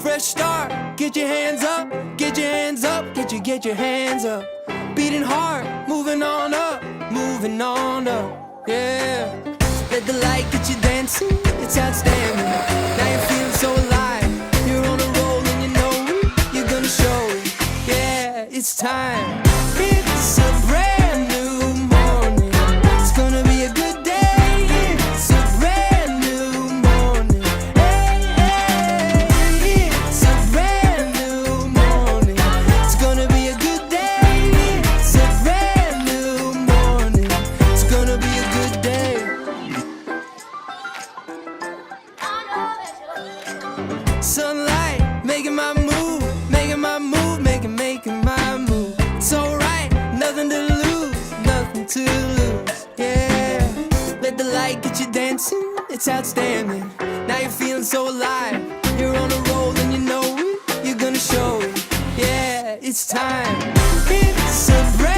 fresh start. Get your hands up, get your hands up, get your hands up. Beating hard, moving on up, yeah. Let the light get you dancing, it's outstanding. Now you're feeling so alive, you're on a roll and you know it, you're gonna show it. Yeah, it's time. It's a brand new morning, it's gonna be a good day. It's a brand new morning, hey, hey. It's a brand new morning, it's gonna be a good day. It's a brand new morning, it's gonna be a good day. Sunlight, making my move, making my move, making my move. It's alright, nothing to lose, yeah. Let the light get you dancing, it's outstanding. Now you're feeling so alive, you're on a roll and you know it, you're gonna show it. Yeah, it's time. It's a brand